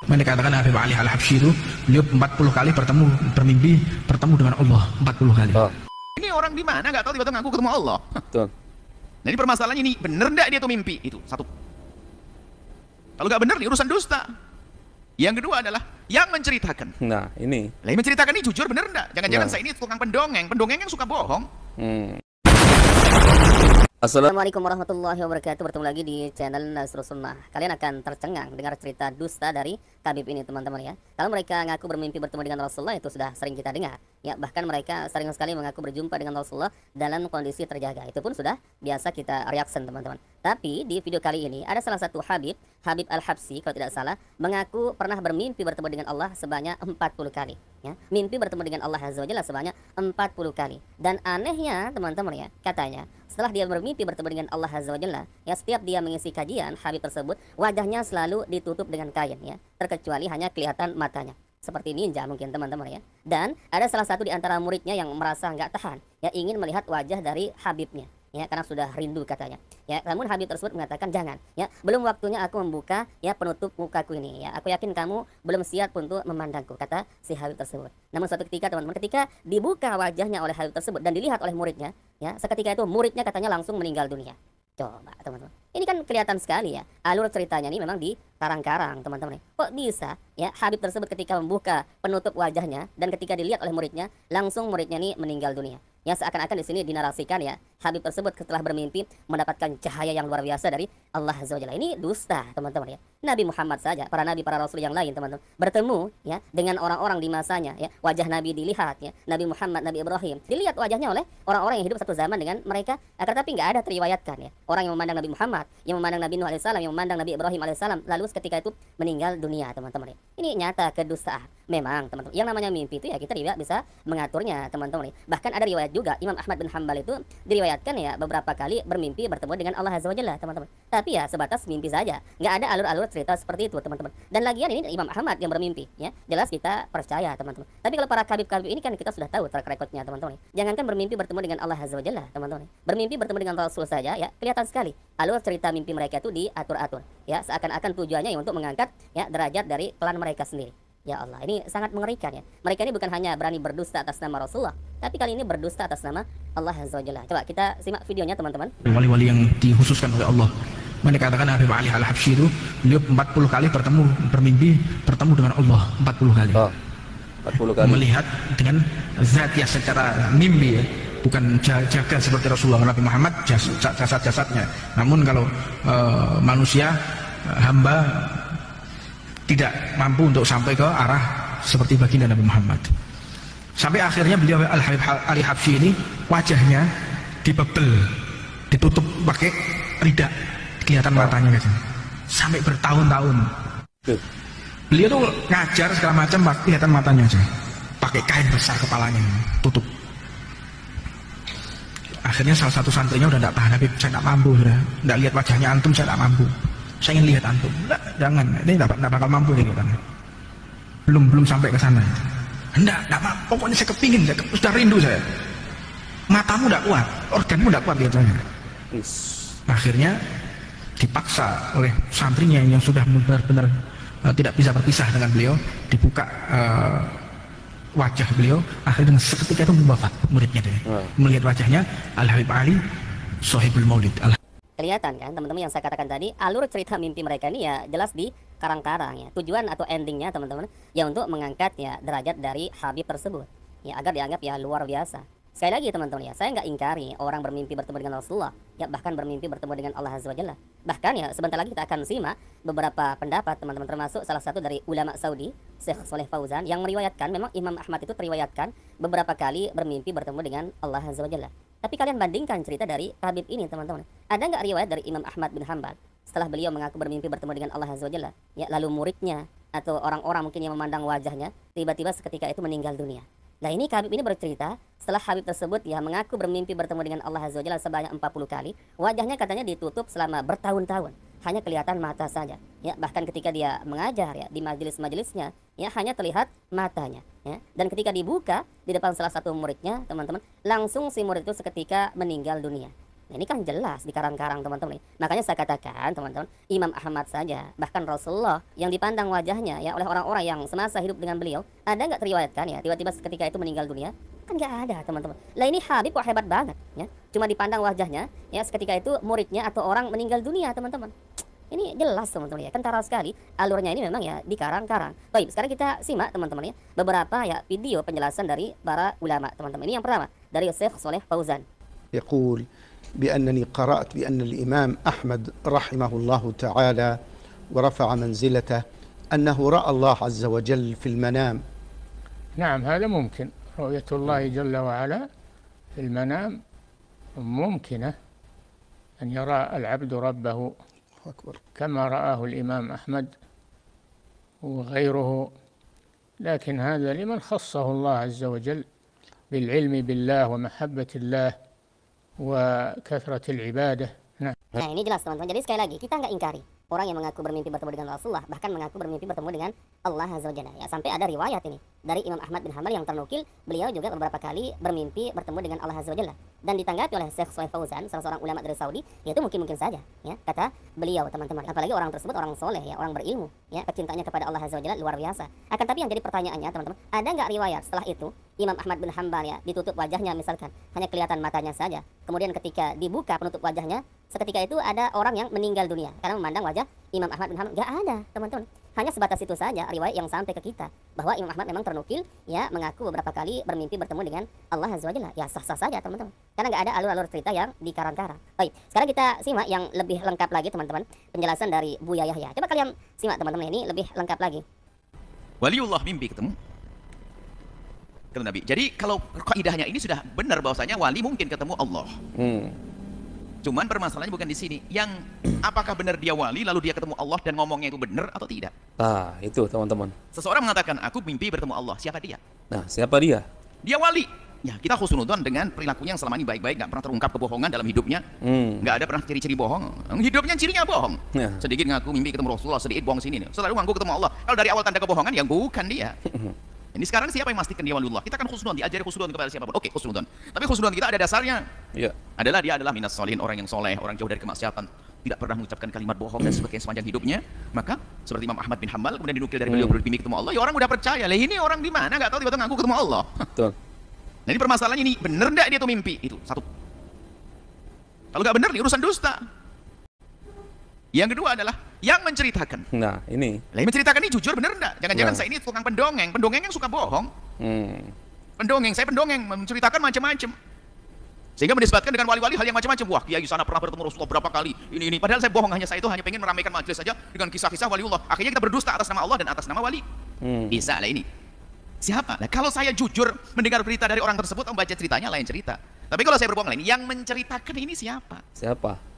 Mereka katakan Habib Ali Al-Habsyi itu beliau 40 kali bermimpi bertemu dengan Allah 40 kali. Oh. Ini orang di mana nggak tahu tiba-tiba ngaku ketemu Allah. Betul. Nah ini permasalahannya ini, bener nggak dia tuh mimpi? Itu satu. Kalau nggak bener, ini urusan dusta. Yang kedua adalah yang menceritakan. Nah, ini. Lah yang menceritakan ini jujur bener nggak? Jangan-jangan Nah. saya ini tukang pendongeng yang suka bohong. Assalamualaikum warahmatullahi wabarakatuh. Bertemu lagi di channel Nasrus Sunnah. Kalian akan tercengang dengar cerita dusta dari tabib ini, teman-teman ya. Kalau mereka ngaku bermimpi bertemu dengan Rasulullah, itu sudah sering kita dengar ya. Bahkan mereka sering sekali mengaku berjumpa dengan Rasulullah dalam kondisi terjaga. Itu pun sudah biasa kita reaction, teman-teman. Tapi di video kali ini ada salah satu Habib Al-Habsyi kalau tidak salah, mengaku pernah bermimpi bertemu dengan Allah sebanyak 40 kali ya. Mimpi bertemu dengan Allah Azza wa Jalla sebanyak 40 kali. Dan anehnya, teman-teman ya, katanya setelah dia bermimpi bertemu dengan Allah Azza wa Jalla ya, setiap dia mengisi kajian, Habib tersebut wajahnya selalu ditutup dengan kain ya, terkecuali hanya kelihatan matanya seperti ninja mungkin, teman-teman ya. Dan ada salah satu di antara muridnya yang merasa nggak tahan ya, ingin melihat wajah dari Habibnya ya, karena sudah rindu katanya ya. Namun Habib tersebut mengatakan jangan ya, belum waktunya aku membuka ya penutup mukaku ini ya, aku yakin kamu belum siap untuk memandangku, kata si Habib tersebut. Namun suatu ketika, teman-teman, ketika dibuka wajahnya oleh Habib tersebut dan dilihat oleh muridnya ya, seketika itu muridnya katanya langsung meninggal dunia. Coba, teman-teman, ini kan kelihatan sekali ya, alur ceritanya ini memang di karang-karang, teman-teman. Kok bisa ya Habib tersebut ketika membuka penutup wajahnya dan ketika dilihat oleh muridnya, langsung muridnya ini meninggal dunia ya. Seakan-akan di sini dinarasikan ya, Habib tersebut setelah bermimpi mendapatkan cahaya yang luar biasa dari Allah Azza wa Jalla. Ini dusta, teman-teman ya. Nabi Muhammad saja, para nabi, para rasul yang lain, teman-teman, bertemu ya dengan orang-orang di masanya ya, wajah Nabi dilihat ya, Nabi Muhammad, Nabi Ibrahim dilihat wajahnya oleh orang-orang yang hidup satu zaman dengan mereka, akan tapi nggak ada teriwayatkan ya, orang yang memandang Nabi Muhammad, yang memandang Nabi Nuh alaihissalam, yang memandang Nabi Ibrahim alaihissalam, lalu ketika itu meninggal dunia, teman-teman ya. Ini nyata kedustaan. Memang, teman-teman, yang namanya mimpi itu ya kita tidak bisa mengaturnya, teman-teman. Bahkan ada riwayat juga, Imam Ahmad bin Hanbal itu diriwayatkan ya beberapa kali bermimpi bertemu dengan Allah Azza wa Jalla, teman-teman. Tapi ya sebatas mimpi saja, nggak ada alur-alur cerita seperti itu, teman-teman. Dan lagian ini Imam Ahmad yang bermimpi ya, jelas kita percaya, teman-teman. Tapi kalau para kabib-kabib ini kan kita sudah tahu track recordnya, teman-teman. Jangankan bermimpi bertemu dengan Allah Azza wa Jalla, teman-teman. Bermimpi bertemu dengan Rasul saja ya, kelihatan sekali alur cerita mimpi mereka itu diatur-atur ya, seakan-akan tujuannya untuk mengangkat ya derajat dari klan mereka sendiri. Ya Allah, ini sangat mengerikan ya. Mereka ini bukan hanya berani berdusta atas nama Rasulullah, tapi kali ini berdusta atas nama Allah Azza wa Jalla. Coba kita simak videonya, teman-teman. Wali-wali yang dikhususkan oleh Allah. Mereka katakan Habib Ali Al-Habsyi itu beliau 40 kali bermimpi bertemu dengan Allah 40 kali. Oh. 40 kali. Melihat dengan zat ya secara mimpi ya, bukan jaga seperti Rasulullah. Nabi Muhammad jasad-jasadnya. Namun kalau manusia hamba tidak mampu untuk sampai ke arah seperti baginda Nabi Muhammad. Sampai akhirnya beliau Al-Habib Ali Habsyi ini wajahnya dibebel, ditutup pakai ridak, kelihatan matanya gitu. Sampai bertahun-tahun. Beliau tuh ngajar segala macam, kelihatan matanya aja. Pakai kain besar kepalanya, tutup. Akhirnya salah satu santrinya udah tidak tahan, Habib, saya tidak mampu, sudah tidak lihat wajahnya antum, saya tidak mampu. Saya ingin lihat antum. Enggak, jangan, ini tidak bakal mampu ini kan. Belum sampai ke sana. Enggak mampu, pokoknya saya kepingin, saya sudah rindu saya. Matamu tidak kuat, organmu tidak kuat lihat saya. Akhirnya dipaksa oleh santrinya yang sudah benar-benar tidak bisa berpisah dengan beliau, dibuka wajah beliau. Akhirnya seketika itu wafat muridnya deh. Melihat wajahnya Al-Habib Ali Sohibul Maulid. Kelihatan kan, teman-teman, yang saya katakan tadi, alur cerita mimpi mereka ini ya jelas di karang-karang ya. Tujuan atau endingnya, teman-teman, ya untuk mengangkat ya derajat dari Habib tersebut ya, agar dianggap ya luar biasa. Sekali lagi, teman-teman ya, saya nggak ingkari orang bermimpi bertemu dengan Rasulullah ya, bahkan bermimpi bertemu dengan Allah Azza wa Jalla. Bahkan ya sebentar lagi kita akan simak beberapa pendapat, teman-teman, termasuk salah satu dari ulama Saudi, Syekh Saleh Fauzan, yang meriwayatkan memang Imam Ahmad itu teriwayatkan beberapa kali bermimpi bertemu dengan Allah Azza wa Jalla. Tapi kalian bandingkan cerita dari Habib ini, teman-teman. Ada nggak riwayat dari Imam Ahmad bin Hanbal setelah beliau mengaku bermimpi bertemu dengan Allah Azza wa Jalla ya, lalu muridnya atau orang-orang mungkin yang memandang wajahnya tiba-tiba seketika itu meninggal dunia? Nah, ini Habib ini bercerita setelah Habib tersebut ya mengaku bermimpi bertemu dengan Allah Azza wa Jalla sebanyak 40 kali, wajahnya katanya ditutup selama bertahun-tahun, hanya kelihatan mata saja ya. Bahkan ketika dia mengajar ya di majelis-majelisnya ya, hanya terlihat matanya ya. Dan ketika dibuka di depan salah satu muridnya, teman-teman, langsung si murid itu seketika meninggal dunia. Nah, ini kan jelas dikarang-karang teman-teman. Makanya saya katakan teman-teman, Imam Ahmad saja, bahkan Rasulullah yang dipandang wajahnya ya oleh orang-orang yang semasa hidup dengan beliau, ada nggak teriwayatkan ya tiba-tiba ketika itu meninggal dunia? Kan nggak ada teman-teman. Lah ini Habib kok hebat banget ya. Cuma dipandang wajahnya ya seketika itu muridnya atau orang meninggal dunia teman-teman. Ini jelas teman-teman ya, kentara sekali alurnya ini memang ya dikarang-karang. Baik, sekarang kita simak teman-teman ya beberapa ya video penjelasan dari para ulama teman-teman. Ini yang pertama dari Syekh Shalih Fauzan. يقول بأنني قرأت بأن الإمام أحمد رحمه الله تعالى ورفع منزلته أنه رأى الله عز وجل في المنام. نعم، هذا ممكن، رؤية الله جل وعلا في المنام ممكنة، أن يرى العبد ربه أكبر. كما رآه الإمام أحمد وغيره، لكن هذا لمن خصه الله عز وجل بالعلم بالله ومحبة الله وكثرة العبادة. نعم. Nah ini jelas teman-teman. Jadi sekali lagi kita nggak ingkari orang yang mengaku bermimpi bertemu dengan Rasulullah, bahkan mengaku bermimpi bertemu dengan Allah Azza wa Jalla. Ya sampai ada riwayat ini dari Imam Ahmad bin Hanbal yang ternukil beliau juga beberapa kali bermimpi bertemu dengan Allah Azza wa Jalla. Dan ditanggapi oleh Syekh Shalih Fauzan, salah seorang ulama dari Saudi, yaitu mungkin saja ya kata beliau teman-teman. Apalagi orang tersebut orang soleh ya, orang berilmu ya, kecintaannya kepada Allah Azza wa Jalla luar biasa. Akan tapi yang jadi pertanyaannya teman-teman, ada nggak riwayat setelah itu Imam Ahmad bin Hanbal ya ditutup wajahnya misalkan, hanya kelihatan matanya saja. Kemudian ketika dibuka penutup wajahnya, seketika itu ada orang yang meninggal dunia karena memandang wajah Imam Ahmad bin Hanbal. Nggak ada teman-teman. Hanya sebatas itu saja riwayat yang sampai ke kita bahwa Imam Ahmad memang ternukil ya mengaku beberapa kali bermimpi bertemu dengan Allah Azza wa Jalla. Ya sah-sah saja teman-teman. Karena nggak ada alur-alur cerita yang dikarang-karang. Baik, sekarang kita simak yang lebih lengkap lagi teman-teman, penjelasan dari Buya Yahya. Coba kalian simak teman-teman, ini lebih lengkap lagi. Waliullah mimpi ketemu Nabi. Jadi kalau kaidahnya ini sudah benar bahwasanya wali mungkin ketemu Allah. Cuman permasalahannya bukan di sini. Yang apakah benar dia wali lalu dia ketemu Allah dan ngomongnya itu benar atau tidak? Ah, itu teman-teman. Seseorang mengatakan aku mimpi bertemu Allah. Siapa dia? Nah, siapa dia? Dia wali. Ya, kita khusnudon dengan perilakunya yang selama ini baik-baik, nggak pernah terungkap kebohongan dalam hidupnya, nggak ada pernah ciri-ciri bohong. Hidupnya cirinya bohong. Ya. Sedikit ngaku mimpi ketemu Rasulullah, sedikit bohong sini nih. Selalu ngaku ketemu Allah. Kalau dari awal tanda kebohongan, yang bukan dia. Ini sekarang siapa yang memastikan dia waliullah? Kita kan khusnudon, diajari khusnudon kepada siapapun. Oke, khusnudon. Tapi khusnudon kita ada dasarnya. Ya. Adalah dia adalah minas solihin, orang yang soleh, orang jauh dari kemaksiatan, tidak pernah mengucapkan kalimat bohong dan sebagainya sepanjang hidupnya. Maka seperti Imam Ahmad bin Hanbal kemudian dinukil dari beliau bermimpi ketemu Allah, ya orang udah percaya. Lah ini orang di mana nggak tahu tiba-tiba ngaku ketemu Allah. Betul. Nah ini permasalahannya ini, bener nggak dia tuh mimpi? Itu satu. Kalau nggak bener nih urusan dusta. Yang kedua adalah yang menceritakan. Nah, ini. Lah yang menceritakan ini jujur bener nggak? Jangan-jangan Nah. saya ini tukang pendongeng, pendongeng yang suka bohong. Pendongeng, saya pendongeng menceritakan macam-macam. Sehingga menisbatkan dengan wali-wali hal yang macam-macam. Wah, kiai sana pernah bertemu Rasulullah berapa kali. Ini. Padahal saya bohong, hanya saya itu hanya pengen meramaikan majelis saja dengan kisah-kisah waliullah. Akhirnya kita berdusta atas nama Allah dan atas nama wali. Bisa lah ini. Siapa? Nah, kalau saya jujur mendengar berita dari orang tersebut, membaca ceritanya lain cerita. Tapi kalau saya berbohong lain, yang menceritakan ini siapa? Siapa?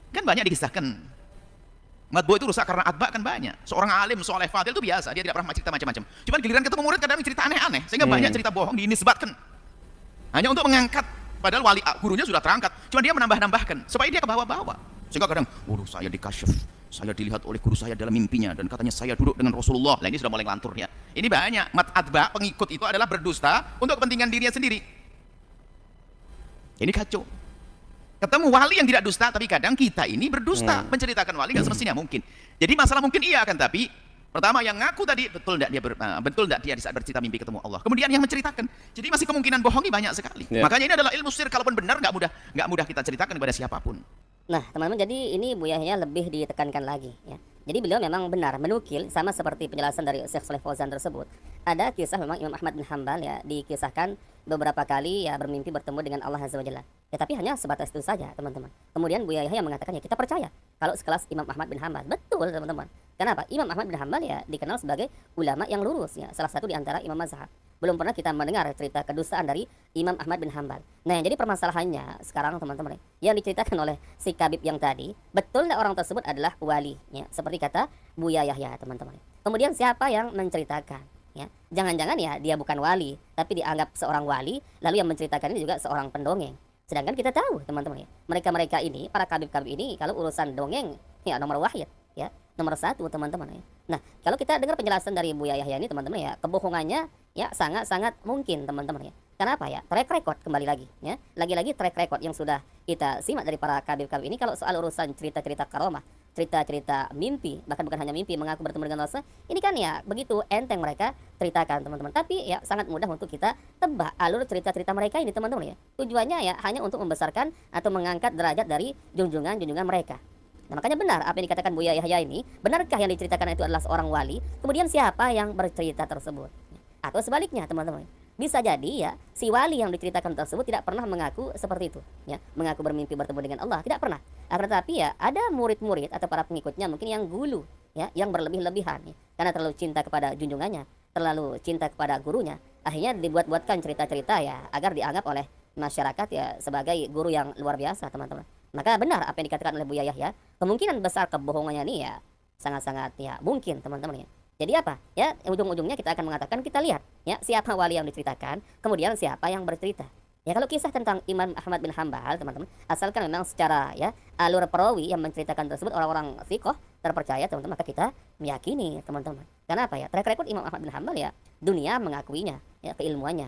Kan banyak dikisahkan. Matbu itu rusak karena atba kan banyak. Seorang alim, soleh, fadil itu biasa, dia tidak pernah cerita macam-macam. Cuman giliran ketemu murid kadang cerita aneh-aneh, sehingga banyak cerita bohong dinisbatkan. Hanya untuk mengangkat, padahal wali gurunya sudah terangkat. Cuma dia menambah-nambahkan supaya dia ke bawah-bawah. Sehingga kadang, waduh saya dikasyaf, saya dilihat oleh guru saya dalam mimpinya dan katanya saya duduk dengan Rasulullah. Nah ini sudah mulai ngelantur ya. Ini banyak atba pengikut itu adalah berdusta untuk kepentingan dirinya sendiri. Ini kacau. Ketemu wali yang tidak dusta, tapi kadang kita ini berdusta menceritakan wali nggak semestinya mungkin. Jadi masalah mungkin iya kan, tapi pertama yang ngaku tadi betul tidak dia di saat bercerita mimpi ketemu Allah. Kemudian yang menceritakan, jadi masih kemungkinan bohongi banyak sekali. Makanya ini adalah ilmu sir, kalaupun benar nggak mudah kita ceritakan kepada siapapun. Nah teman-teman, jadi ini Buya Yahya lebih ditekankan lagi ya. Jadi beliau memang benar menukil sama seperti penjelasan dari Syekh Shalih Fauzan tersebut. Ada kisah memang Imam Ahmad bin Hanbal ya dikisahkan beberapa kali ya bermimpi bertemu dengan Allah Azza wa Jalla. Ya tapi hanya sebatas itu saja teman-teman. Kemudian Buya Yahya mengatakan ya kita percaya kalau sekelas Imam Ahmad bin Hanbal. Betul teman-teman. Kenapa? Imam Ahmad bin Hanbal ya dikenal sebagai ulama yang lurus ya. Salah satu di antara imam mazhab. Belum pernah kita mendengar cerita kedustaan dari Imam Ahmad bin Hanbal. Nah yang jadi permasalahannya sekarang teman-teman yang diceritakan oleh si Kabib yang tadi, betul orang tersebut adalah wali ya, seperti kata Buya Yahya teman-teman. Kemudian siapa yang menceritakan ya? Jangan-jangan ya dia bukan wali, tapi dianggap seorang wali, lalu yang menceritakan ini juga seorang pendongeng. Sedangkan kita tahu teman-teman ya, mereka-mereka ini, para kabib-kabib ini kalau urusan dongeng ya nomor wahid ya, nomor satu teman-teman ya. Nah kalau kita dengar penjelasan dari Buya Yahya ini teman-teman ya, kebohongannya ya sangat-sangat mungkin teman-teman ya. Karena apa ya? Track record kembali lagi ya. Lagi-lagi track record yang sudah kita simak dari para kabir-kabir ini kalau soal urusan cerita-cerita karomah, cerita-cerita mimpi, bahkan bukan hanya mimpi mengaku bertemu dengan Rasul, ini kan ya begitu enteng mereka ceritakan teman-teman. Tapi ya sangat mudah untuk kita tebak alur cerita-cerita mereka ini teman-teman ya. Tujuannya ya hanya untuk membesarkan atau mengangkat derajat dari junjungan-junjungan mereka. Nah, makanya benar apa yang dikatakan Buya Yahya ini, benarkah yang diceritakan itu adalah seorang wali? Kemudian siapa yang bercerita tersebut? Atau sebaliknya teman-teman. Bisa jadi ya si wali yang diceritakan tersebut tidak pernah mengaku seperti itu ya, mengaku bermimpi bertemu dengan Allah, tidak pernah. Akan tetapi ya ada murid-murid atau para pengikutnya mungkin yang gulu ya, yang berlebih-lebihan ya, karena terlalu cinta kepada junjungannya, terlalu cinta kepada gurunya, akhirnya dibuat-buatkan cerita-cerita ya agar dianggap oleh masyarakat ya sebagai guru yang luar biasa teman-teman. Maka benar apa yang dikatakan oleh Buya Yahya, kemungkinan besar kebohongannya ini ya sangat-sangat ya mungkin teman-teman ya. Jadi apa? Ya, ujung-ujungnya kita akan mengatakan kita lihat ya siapa wali yang diceritakan, kemudian siapa yang bercerita. Ya kalau kisah tentang Imam Ahmad bin Hambal, teman-teman, asalkan memang secara ya alur perawi yang menceritakan tersebut orang-orang thiqah terpercaya, teman-teman, maka kita meyakini, teman-teman. Karena apa ya? Track record Imam Ahmad bin Hambal ya dunia mengakuinya, ya keilmuannya.